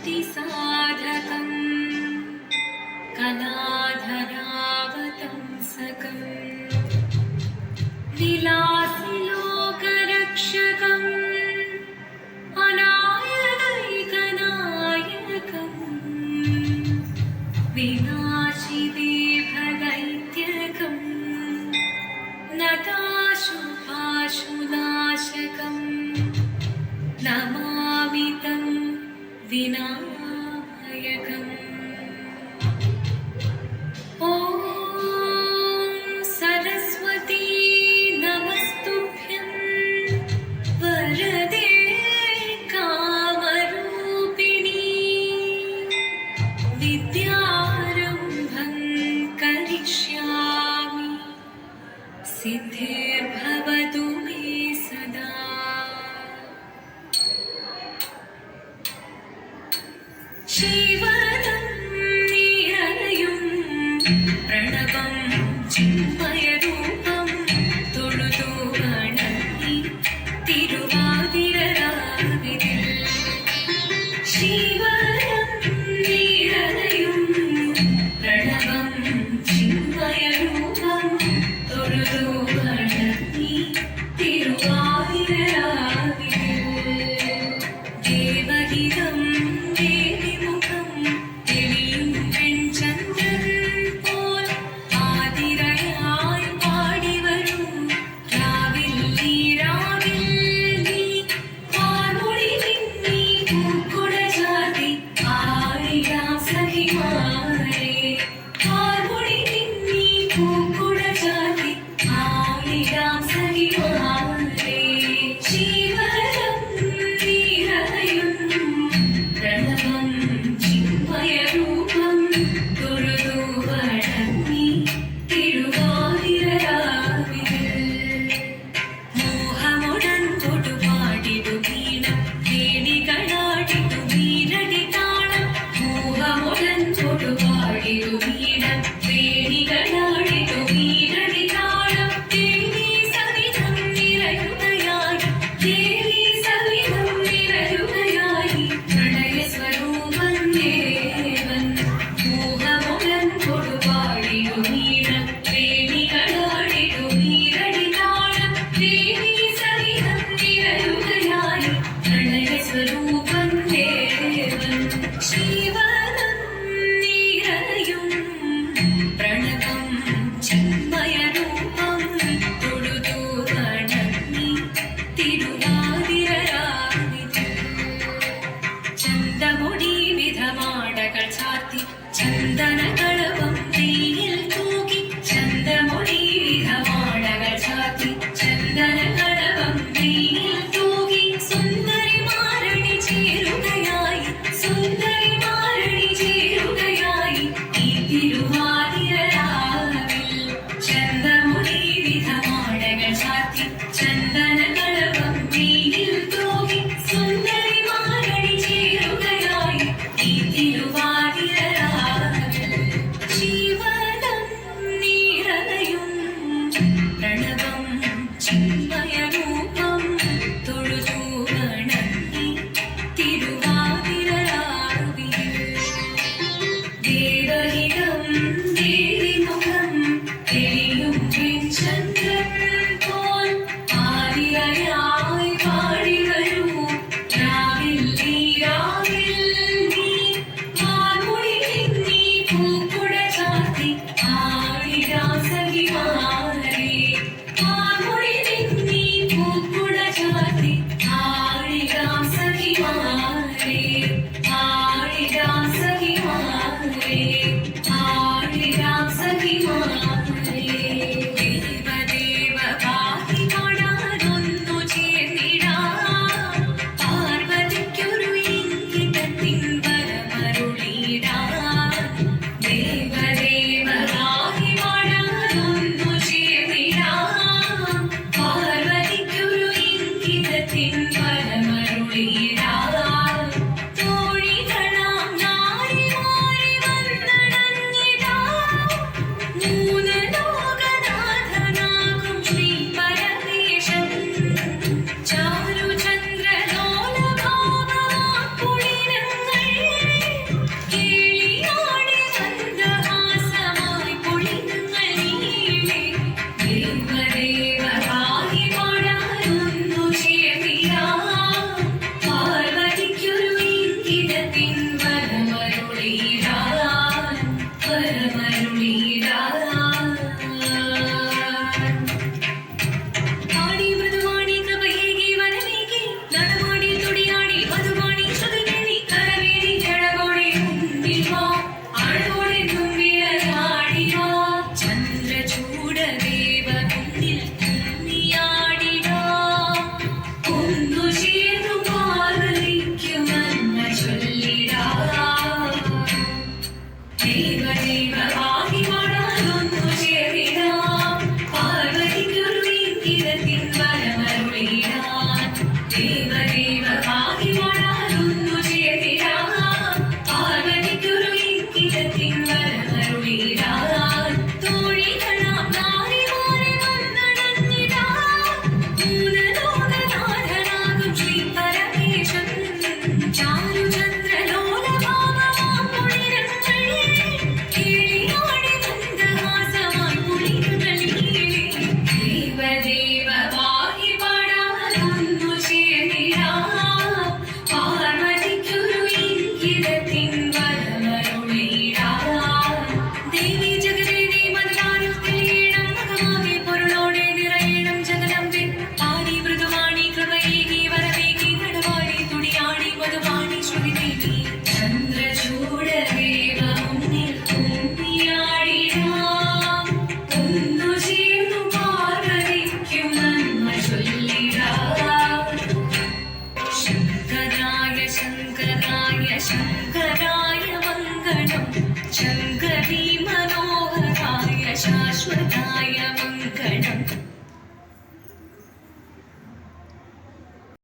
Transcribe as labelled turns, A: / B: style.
A: मुक्तिसाधकं कलाधरावतंसकं विलासिलोकरक्षकम् अनायदैकनायकं विनाशिदेभदैत्यकं नताशुभाशुनाशकं नमामि तं विनायकम्। ॐ सरस्वती नमस्तुभ्यं वरदे कामरूपिणी विद्यारम्भं करिष्यामि सिद्धिर्भवतु मे सदा। शिवनं निरलयुं प्रणवं चिन्मयरूपं തൊഴുതു വണങ്ങി തിരുവാതിരരാവിതിൽ ശിവനം നിരലയും പ്രണവം ചിന്മയരൂപം തൊഴുതു വണങ്ങി തിരുവാതിരരാവിതിൽ ദേവഗീതം ദേവിമുഖം തെളിയും വെൺചന്ദ്രൻ പോൽ ആതിരയായി പാടി വരൂ രാവിൽ നീ പാർമൊഴി മിന്നി പൂക്കുട ചാർത്തി ആടിടാം സഖിമാരെ പാർമൊഴി മിന്നി പൂക്കുട ചാർത്തി ആടിടാം സഖിമാരെ ശിവനം നിറയും പ്രണവം ചിന്മയരൂപം തൊഴുതു വണങ്ങി തിരുവാതിരരാവിതിൽ മോഹമുടൻ കൊടുപാടിടു വീണം വേണികളാടിടു വീരടി താളം മോഹമുടൻ കൊടുപാടിടു വീണം വേണികളാടിടു വീരടി താളം ദേവി സവിധം നിറയുകയായി ദേവി സവിധം നിറയുകയായി പ്രണയസ്വരൂപൻ ദേവൻ മോഹമുടൻ കൊടുപാടിടു വീണം വേണികളാടിടു വീരടി താളം ദേവി സവിധം നിറയുകയായി പ്രണയസ്വരൂപൻ ദേവൻ ശിവനം നിറയും പ്രണവം ചിന്മയരൂപം തൊഴുതു വണങ്ങി തിരുവാതിരരാവിതിൽ ചന്തമുടി വിധമാടകൾ ചാർത്തി ചന്ദനകളവം നെയ്യിൽ തൂകി ചന്തമുടി വിധമാടകൾ ചാർത്തി ചന്ദനകളവം നെയ്യിൽ തൂകി സുന്ദരിമാരണി ചേരുകയായി സുന്ദരിമാരണി ചേരുകയായി ഈ തിരുവാതിരരാവിൽ ചന്തമുടി വിധമാടകൾ ചാർത്തി ചന്ദനകളവം നെയ്യിൽ തൂകി സുന്ദരിമാരണി ചേരുകയായി ഈ തിരുവാതിരരാവിൽ ശിവനം നിറയും പ്രണവം ചിന്മയരൂപം തൊഴുതു വണങ്ങി തിരുവാതിരരാവിൽ ദേവഹിതം ദേവിമുഖം തെളിയും വെൺചന്ദ്രൻ പോൽ ആതിരയായി പാടി വരൂ രാവിൽ നീ പാർമൊഴി മിന്നി പൂക്കുട ചാർത്തി ആടിടാം സഖിമാരെ പാർമൊഴി മിന്നി പൂക്കുട ചാർത്തി ആടിടാം സഖിമാരെ ആടിടാം സഖിമാരെ ആടിടാം സഖിമാരെ ദേവദേവ പാതി കാണാനൊന്നു ചേർന്നിടാം പാർവതിക്കൊരു ഇംഗിതത്തിൻ വരമരുളിടാം ദേവദേവ പാതി കാണാനൊന്നു ചേർന്നിടാം പാർവതിക്കൊരു ഇംഗിതത്തിൻ വരമരുളിടാം शङ्कराय मङ्गलं शङ्करी मनोहराय शाश्वताय